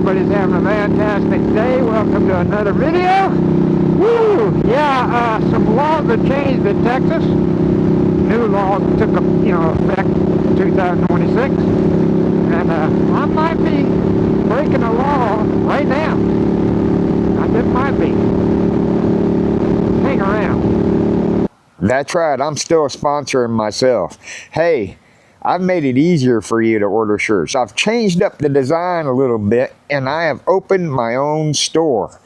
everybody's having a fantastic day. Welcome to another video. Woo! Yeah, some laws have changed in Texas. New laws took effect in 2026, and I might be breaking a law right now. I just might be. Hang around. That's right. I'm still sponsoring myself. Hey, I've made it easier for you to order shirts. I've changed up the design a little bit, and I have opened my own store.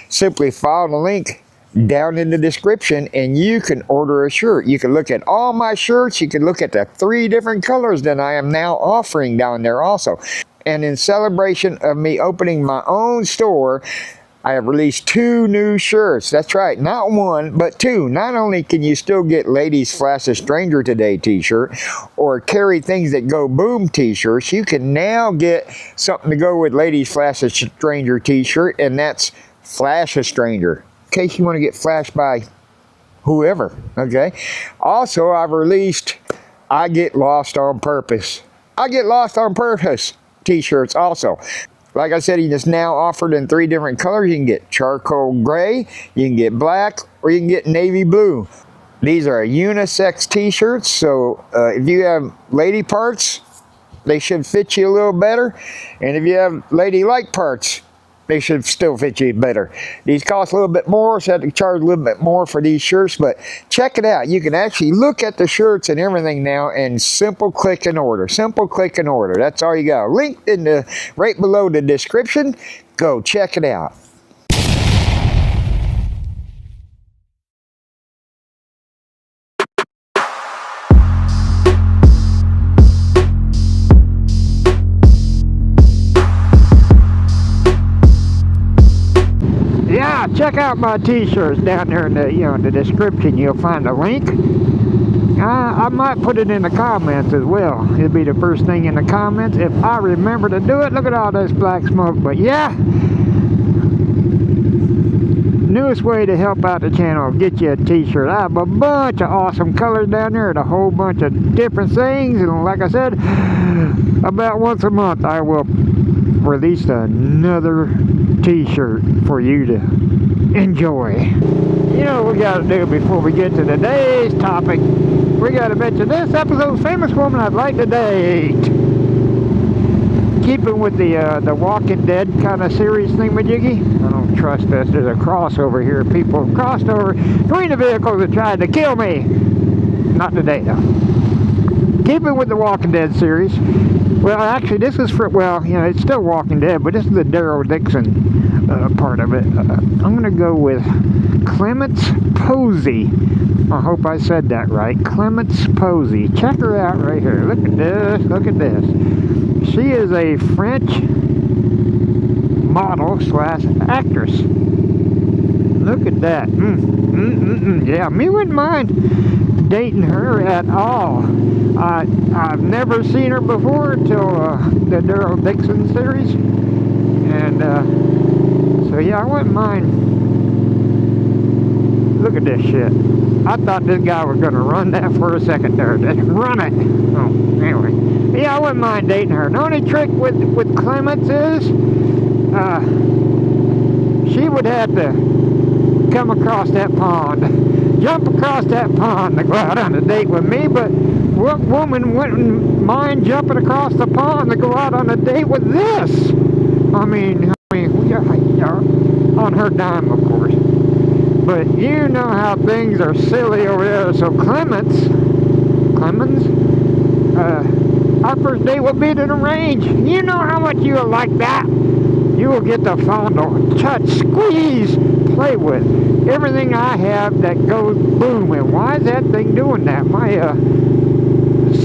Simply follow the link down in the description, and you can order a shirt. You can look at all my shirts. You can look at the 3 different colors that I am now offering down there also. And in celebration of me opening my own store, I have released 2 new shirts. That's right, not 1, but 2. Not only can you still get Ladies Flash a Stranger Today t-shirt or Carry Things That Go Boom t-shirts, you can now get something to go with Ladies Flash a Stranger t-shirt, and that's Flash a Stranger, in case you want to get flashed by whoever, okay? Also, I've released I Get Lost on Purpose. I Get Lost on Purpose t-shirts also. Like I said, it's now offered in 3 different colors. You can get charcoal gray, you can get black, or you can get navy blue. These are unisex t-shirts, so if you have lady parts, they should fit you a little better. And if you have lady-like parts, they should still fit you better. These cost a little bit more, so I have to charge a little bit more for these shirts, but check it out. You can actually look at the shirts and everything now and simple click and order. Simple click and order. That's all you got. Linked in the right below the description. Go check it out. Yeah, check out my t-shirts down there in the in the description. You'll find a link. I might put it in the comments as well. It'll be the first thing in the comments if I remember to do it. Look at all this black smoke. But yeah, newest way to help out the channel, get you a t-shirt. I have a bunch of awesome colors down there and a whole bunch of different things. And like I said, about once a month I will release another t-shirt for you to enjoy. You know what we got to do before we get to today's topic? We got to mention this episode's famous woman I'd like to date. Keeping with the Walking Dead kind of series thingamajiggy. I don't trust this. There's a crossover here. People have crossed over between the vehicles that tried to kill me. Not today though. Keeping with the Walking Dead series. Well, actually, this is for, well, it's still Walking Dead, but this is the Daryl Dixon part of it. I'm going to go with Clements Posey. I hope I said that right. Clements Posey. Check her out right here. Look at this. Look at this. She is a French model / actress. Look at that. Yeah, me wouldn't mind dating her at all. I've never seen her before until the Daryl Dixon series, and so yeah, I wouldn't mind. Look at this shit. I thought this guy was gonna run that for a second there. Just run it. Oh, anyway, yeah, I wouldn't mind dating her. The only trick with Clements is she would have to come across that pond, jump across that pond to go out on a date with me. But what woman wouldn't mind jumping across the pond to go out on a date with this? I mean, on her dime, of course. But you know how things are silly over there. So Clemens, our first date will be to the range. You know how much you will like that. You will get to fondle, touch, squeeze, play with everything I have that goes boom. And why is that thing doing that? My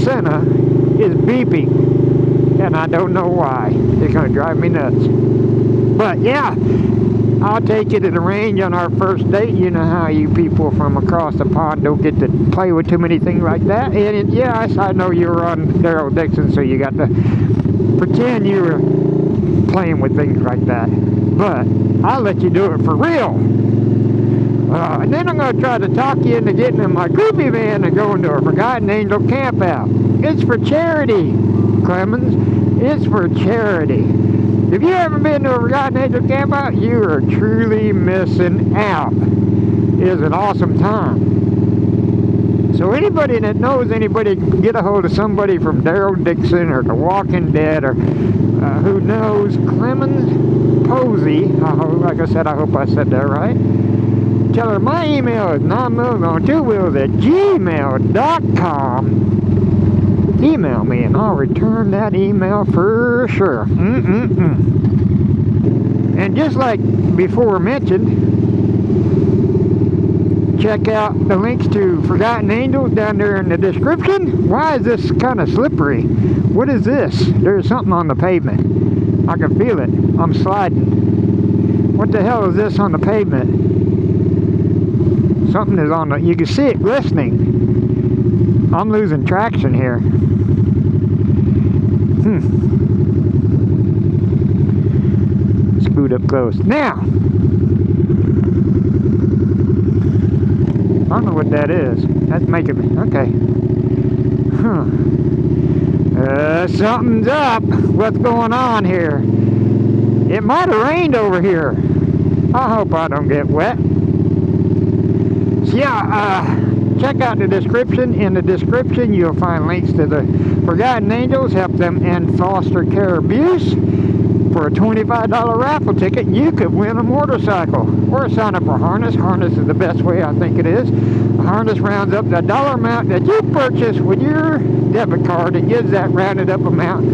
Senna is beeping, and I don't know why. It's going to drive me nuts. But yeah, I'll take you to the range on our first date. You know how you people from across the pond don't get to play with too many things like that. And yes, I know you were on Daryl Dixon, so you got to pretend you were playing with things like that. But I'll let you do it for real. And then I'm going to try to talk you into getting in my groupie van and going to a Forgotten Angel camp out. It's for charity, Clemens. It's for charity. If you haven't been to a Forgotten Angel campout, you are truly missing out. It is an awesome time. So anybody that knows anybody, get a hold of somebody from Daryl Dixon or The Walking Dead, or who knows Clemens Posey. Like I said, I hope I said that right. Tell her my email is 9mills@gmail.com. Email me and I'll return that email for sure. And just like before mentioned, check out the links to Forgotten Angels down there in the description. Why is this kind of slippery? What is this? There's something on the pavement. I can feel it. I'm sliding. What the hell is this on the pavement? Something is on the... You can see it glistening. I'm losing traction here. Scoot up close. Now, I don't know what that is. That's making me... Okay. Something's up. What's going on here? It might have rained over here. I hope I don't get wet. So yeah, check out the description. In the description, you'll find links to the Forgotten Angels. Help them end foster care abuse. For a $25 raffle ticket, you could win a motorcycle. Or sign up for harness. Harness is the best way, I think it is. A harness rounds up the dollar amount that you purchase with your debit card and gives that rounded up amount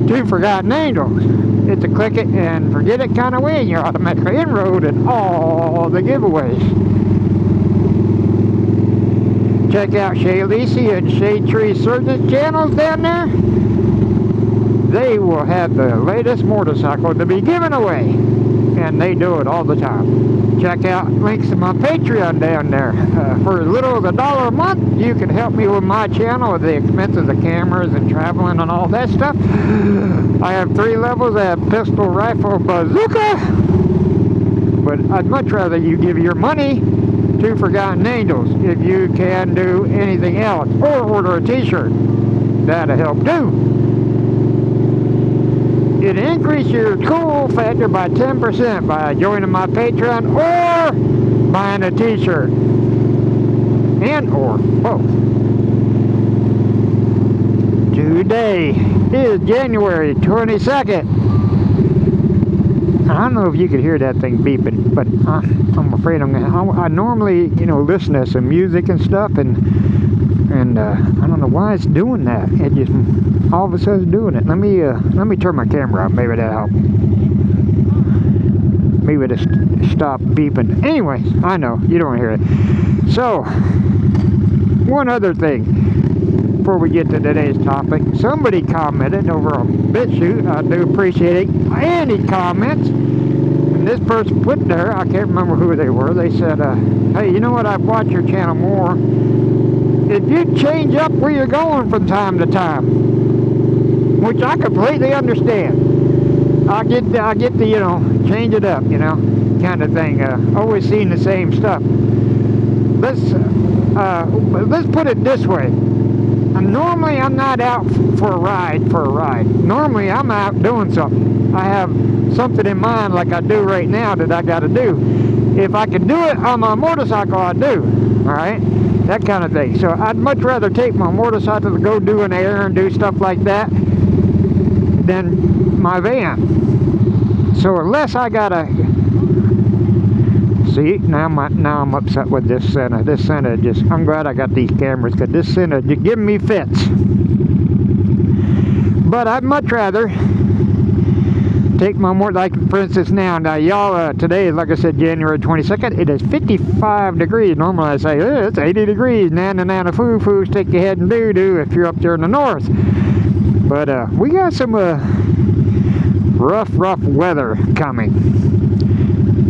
to Forgotten Angels. It's a click it and forget it kind of way, and you're automatically enrolled in all the giveaways. Check out Cheyleesi and Shadetree Surgeon channels down there. They will have the latest motorcycle to be given away, and they do it all the time. Check out links to my Patreon down there. For as little as $1 a month, you can help me with my channel with the expenses of cameras and traveling and all that stuff. I have 3 levels. I have pistol, rifle, bazooka. But I'd much rather you give your money to Forgotten Angels if you can do anything else, or order a t-shirt. That'll help too. It'll increase your cool factor by 10% by joining my Patreon or buying a t-shirt. And or both. Today is January 22nd. I don't know if you could hear that thing beeping, but I'm afraid I normally, listen to some music and stuff, and I don't know why it's doing that. It just all of a sudden doing it. Let me turn my camera off. Maybe that'll help. Maybe it'll stop beeping. Anyway, I know you don't want to hear it. So, one other thing before we get to today's topic. Somebody commented over on BitChute. I do appreciate any comments. And this person put there, I can't remember who they were. They said, hey, you know what? I've watched your channel more. If you change up where you're going from time to time, which I completely understand. I get the change it up, kind of thing. Always seeing the same stuff. Let's put it this way. Normally I'm not out for a ride. Normally I'm out doing something. I have something in mind like I do right now that I got to do. If I can do it on my motorcycle, I do. All right? That kind of thing. So I'd much rather take my motorcycle to go do an errand, do stuff like that, than my van. So unless I gotta... See, now I'm upset with this center. This center just... I'm glad I got these cameras, because this center just giving me fits. But I'd much rather take my like for instance now y'all, today is, like I said, January 22nd. It is 55 degrees. Normally I say it's 80 degrees. Nana foo stick your head in doo-doo if you're up there in the north. But we got some rough weather coming,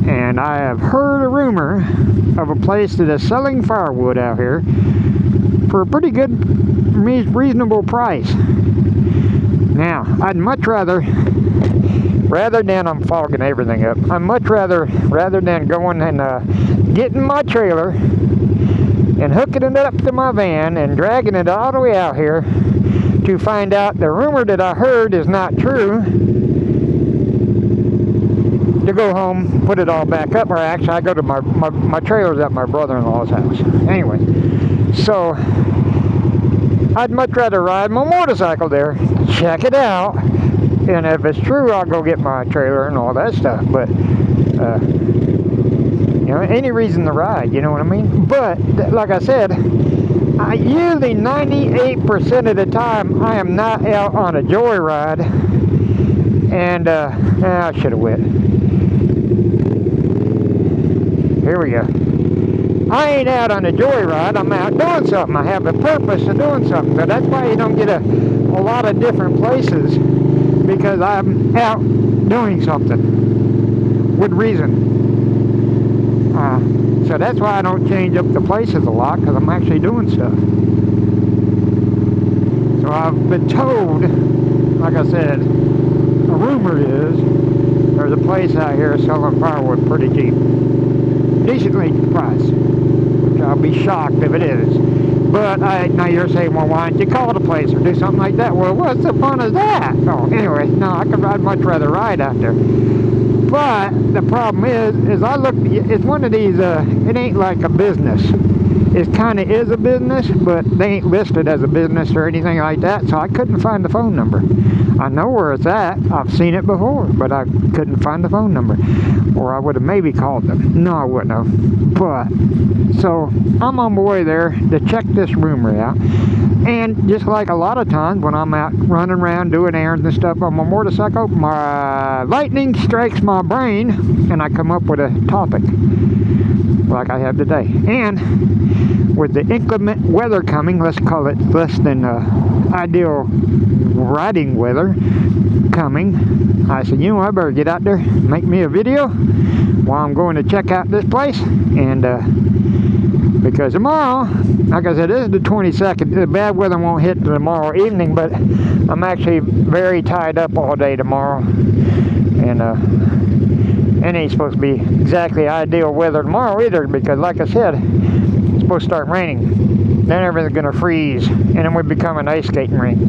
and I have heard a rumor of a place that is selling firewood out here for a pretty good, reasonable price. Now I'd much rather than I'm fogging everything up, I'd much rather than going and getting my trailer and hooking it up to my van and dragging it all the way out here to find out the rumor that I heard is not true, to go home, put it all back up, or actually I go to my trailer's at my brother-in-law's house. Anyway, so I'd much rather ride my motorcycle there, check it out, and if it's true, I'll go get my trailer and all that stuff. But you know, any reason to ride, you know what I mean? But like I said, usually 98% of the time I am not out on a joyride. And I should have went. Here we go. I ain't out on a joyride. I'm out doing something. I have a purpose of doing something. So that's why you don't get a lot of different places, because I'm out doing something with reason. So that's why I don't change up the places a lot, because I'm actually doing stuff. So I've been told, like I said, a rumor is there's a place out here selling firewood pretty cheap. Decently priced. Which I'll be shocked if it is. But now you're saying, well, why don't you call the place or do something like that? Well, what's the fun of that? Oh, anyway, no, I'd much rather ride out there. But the problem is I look, it's one of these, it ain't like a business. It kind of is a business, but they ain't listed as a business or anything like that, so I couldn't find the phone number. I know where it's at. I've seen it before, but I couldn't find the phone number. Or I would have maybe called them. No, I wouldn't have. But, so, I'm on my way there to check this rumor out. And just like a lot of times when I'm out running around doing errands and stuff on my motorcycle, my lightning strikes my brain and I come up with a topic like I have today. And with the inclement weather coming, let's call it less than ideal riding weather coming, I said, you know, I better get out there, make me a video while I'm going to check out this place. And because tomorrow, like I said, this is the 22nd. The bad weather won't hit tomorrow evening, but I'm actually very tied up all day tomorrow. And it ain't supposed to be exactly ideal weather tomorrow either, because like I said, it's supposed to start raining. Then everything's going to freeze, and then we become an ice skating rink.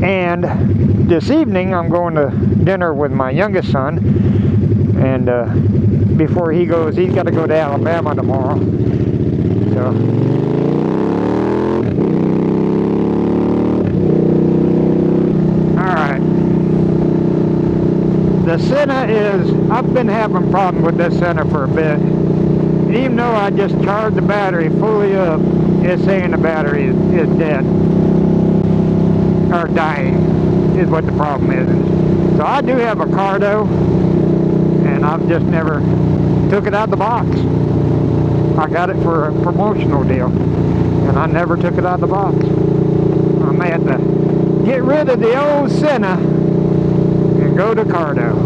And this evening, I'm going to dinner with my youngest son, and before he goes, he's got to go to Alabama tomorrow. So, alright. The Senna is, I've been having problems with this Senna for a bit. And even though I just charged the battery fully up, it's saying the battery is dead. Or dying, is what the problem is. So I do have a Cardo, and I've just never took it out of the box. I got it for a promotional deal, and I never took it out of the box. I may have to get rid of the old Senna and go to Cardo.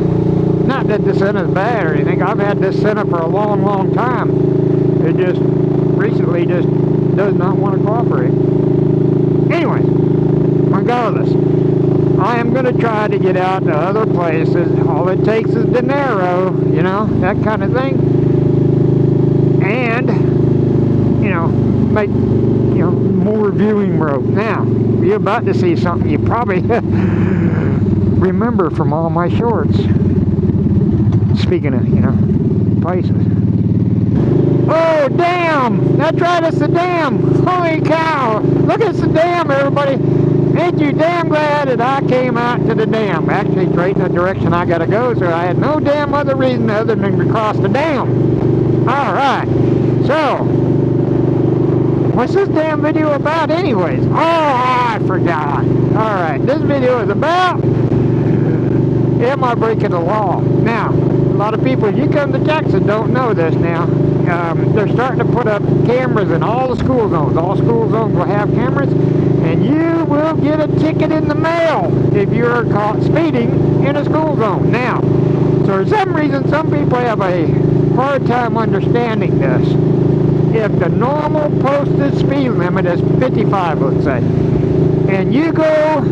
Not that the Senna's bad or anything. I've had this Senna for a long, long time. It just recently just does not want to cooperate. Anyway, regardless, I am going to try to get out to other places. All it takes is dinero, you know, that kind of thing. And, you know, make, you know, more viewing rope. Now, you're about to see something you probably remember from all my shorts. Speaking of, you know, places. Oh, damn! That's right, it's the dam! Holy cow! Look at the dam, everybody! Ain't you damn glad that I came out to the dam? Actually, straight in the direction I gotta go, so I had no damn other reason other than to cross the dam. Alright, so, what's this damn video about anyways? Oh, I forgot. Alright, this video is about, am I breaking the law? Now, a lot of people, if you come to Texas, don't know this now. They're starting to put up cameras in all the school zones. All school zones will have cameras, and you will get a ticket in the mail if you're caught speeding in a school zone. Now, so for some reason, some people have a hard time understanding this. If the normal posted speed limit is 55, let's say, and you go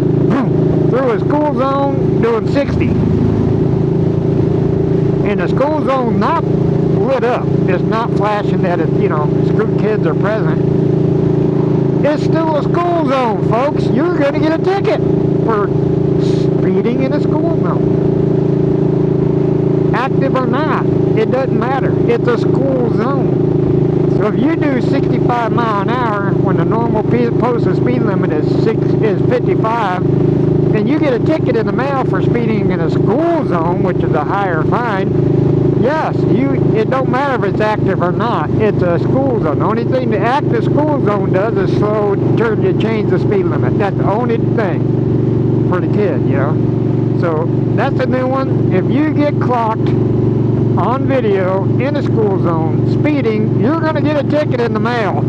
through a school zone doing 60, and the school zone's not lit up, it's not flashing that it's, you know, kids are present, it's still a school zone, folks. You're going to get a ticket for speeding in a school zone. active or not. It doesn't matter. It's a school zone. So if you do 65 mile an hour when the normal posted speed limit is 55, and you get a ticket in the mail for speeding in a school zone, which is a higher fine, yes, it don't matter if it's active or not. It's a school zone. The only thing the active school zone does is change the speed limit. That's the only thing for the kid, you know. So that's a new one. If you get clocked on video in a school zone speeding, you're going to get a ticket in the mail.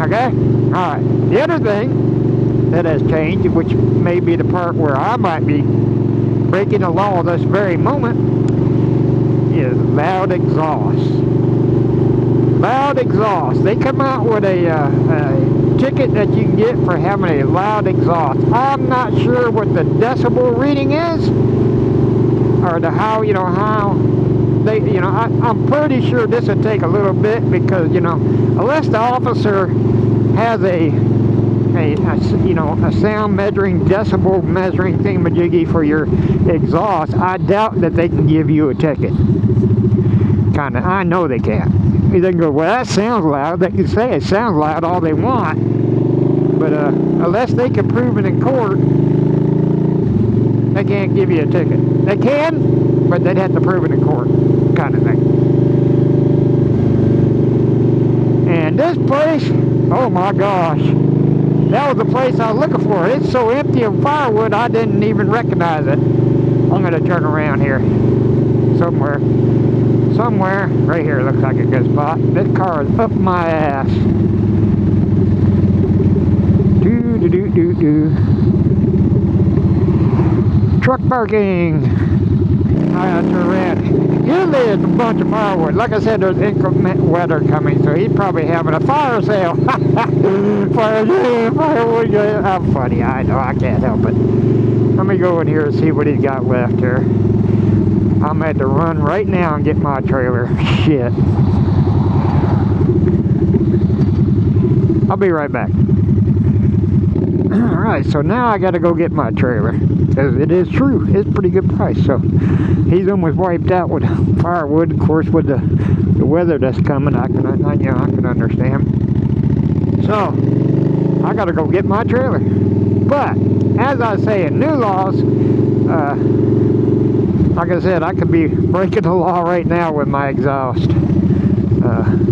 Okay? Alright. The other thing that has changed, which may be the part where I might be breaking the law this very moment, is loud exhaust. Loud exhaust. They come out with a ticket that you can get for having a loud exhaust. I'm not sure what the decibel reading is, or how they, I'm pretty sure this would take a little bit, because, unless the officer has a sound measuring, decibel measuring thingamajiggy for your exhaust, I doubt that they can give you a ticket. I know they can't. They can go, well, that sounds loud. They can say it sounds loud all they want, but unless they can prove it in court, they can't give you a ticket. They can, but they'd have to prove it in court, kind of thing. And this place, oh my gosh, that was the place I was looking for. It's so empty of firewood, I didn't even recognize it. I'm going to turn around here. Somewhere, right here looks like a good spot. This car is up my ass. Truck parking. I got to turn around. Usually it's a bunch of firewood. Like I said, there's inclement weather coming, so he's probably having a fire sale. Firewood. I'm funny, I know, I can't help it. Let me go in here and see what he's got left here. I'm going to have to run right now and get my trailer. Shit. I'll be right back. Alright, so now I got to go get my trailer. Because it is true. It's a pretty good price. So he's almost wiped out with firewood. Of course, with the weather that's coming, I can understand. So I got to go get my trailer. But as I say, in new laws, like I said, I could be breaking the law right now with my exhaust.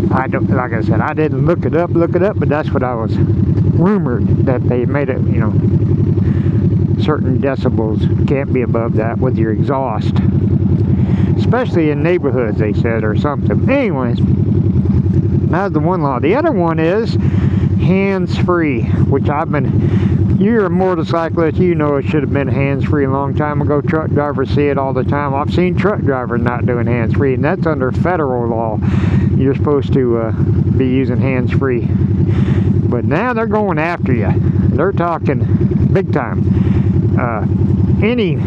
Like I said, I didn't look it up, but that's what I was rumored, that they made it, certain decibels can't be above that with your exhaust. Especially in neighborhoods, they said, or something. Anyways, that's the one law. The other one is hands-free, which you're a motorcyclist, you know it should have been hands-free a long time ago. Truck drivers see it all the time. I've seen truck drivers not doing hands-free, and that's under federal law. You're supposed to be using hands-free. But now they're going after you. They're talking big time. Any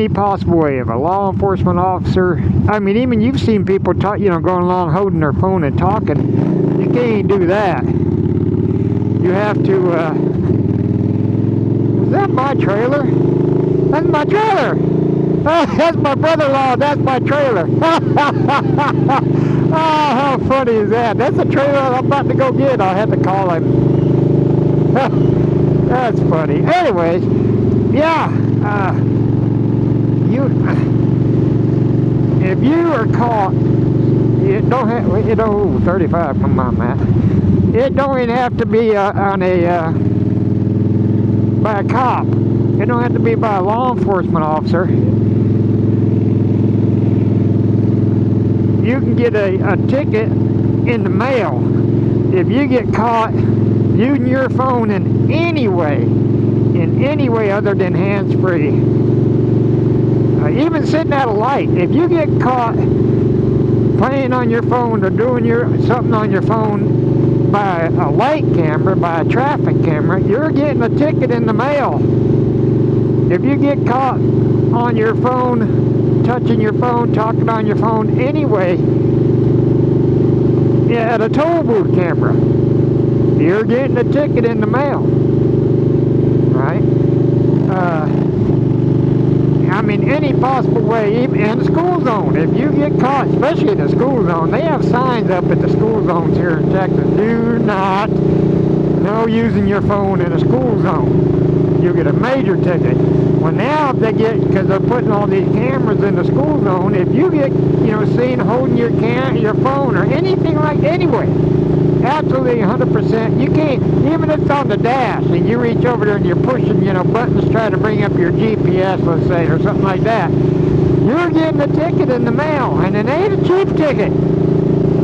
possible way of a law enforcement officer. I mean, even you've seen people talk, going along holding their phone and talking. You can't do that. You have to, is that my trailer? That's my trailer! That's my brother-in-law, that's my trailer! Oh, how funny is that? That's the trailer I'm about to go get. I'll have to call him. That's funny. Anyways, yeah, if you are caught, it don't have, 35, come on, man. It don't even have to be by a cop. It don't have to be by a law enforcement officer. You can get a ticket in the mail if you get caught using your phone in any way other than hands-free. Even sitting at a light. If you get caught playing on your phone or doing something on your phone by a light camera, by a traffic camera, you're getting a ticket in the mail. If you get caught on your phone, touching your phone, talking on your phone anyway, at a toll booth camera, you're getting a ticket in the mail. Right? I mean, any possible way, even in the school zone. If you get caught, especially in the school zone, they have signs up at the school zones here in Texas. Do not, no using your phone in a school zone. You'll get a major ticket. Well, now they get, because they're putting all these cameras in the school zone, if you get, seen holding your phone or anything like, anyway, absolutely 100%, you can't, even if it's on the dash and you reach over there and you're pushing, buttons trying to bring up your GPS, let's say, or something like that, you're getting a ticket in the mail, and it ain't a cheap ticket.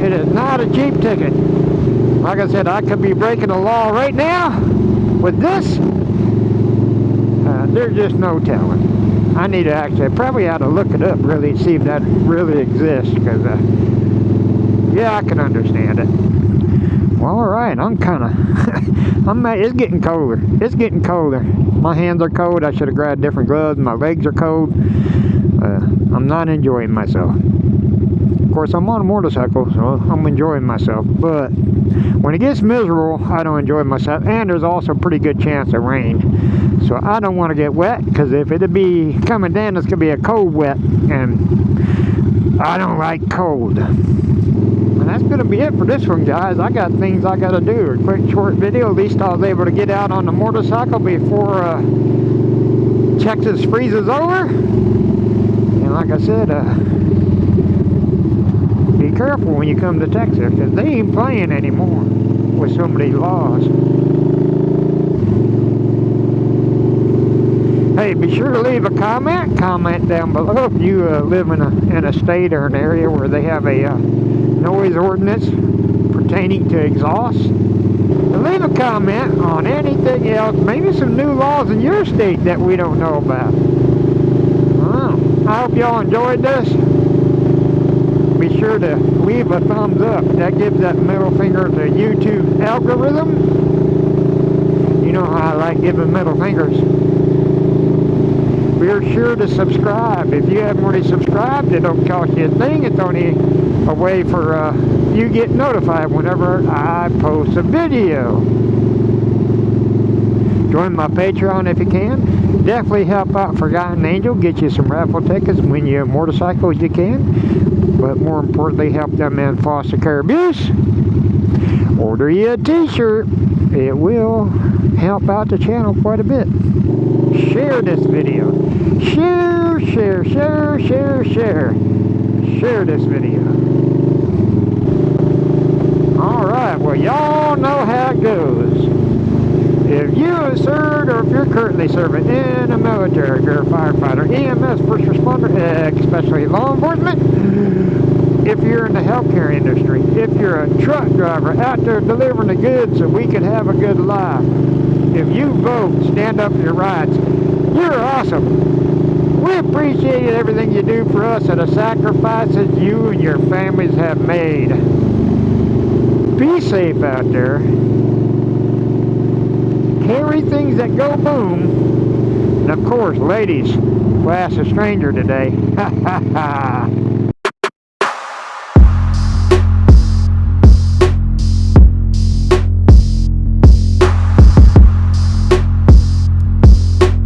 It is not a cheap ticket. Like I said, I could be breaking the law right now with this. There's just no telling. I need to actually, I probably ought to look it up, really, see if that really exists, because, yeah, I can understand it. Well, alright, I'm kind of, it's getting colder. It's getting colder. My hands are cold. I should have grabbed different gloves. My legs are cold. I'm not enjoying myself. Of course, I'm on a motorcycle, so I'm enjoying myself. But when it gets miserable, I don't enjoy myself. And there's also a pretty good chance of rain. So I don't want to get wet, because if it'd be coming down, it's going to be a cold wet. And I don't like cold. And that's going to be it for this one, guys. I got things I got to do. A quick short video. At least I was able to get out on the motorcycle before Texas freezes over. And like I said, be careful when you come to Texas, because they ain't playing anymore with some of these laws. Hey, be sure to leave a comment down below if you live in a state or an area where they have a noise ordinance pertaining to exhaust. And leave a comment on anything else, maybe some new laws in your state that we don't know about. I hope y'all enjoyed this. Be sure to leave a thumbs up. That gives that middle finger to YouTube algorithm. You know how I like giving middle fingers. Be sure to subscribe. If you haven't already subscribed, it don't cost you a thing. It's only a way for you get notified whenever I post a video. Join my Patreon if you can. Definitely help out Forgotten Angel. Get you some raffle tickets. Win you a motorcycle if you can. But more importantly, help them in foster care abuse. Order you a t-shirt. It will help out the channel quite a bit. Share this video. Share this video. Alright, well, y'all know how it goes. If you have served, or if you're currently serving in the military, if you're a firefighter, EMS, first responder, especially law enforcement, if you're in the healthcare industry, if you're a truck driver out there delivering the goods so we could have a good life, if you vote, stand up for your rights, you're awesome. We appreciate everything you do for us and the sacrifices you and your families have made. Be safe out there. Carry things that go boom. And of course, ladies, we'll ask a stranger today. Ha ha ha.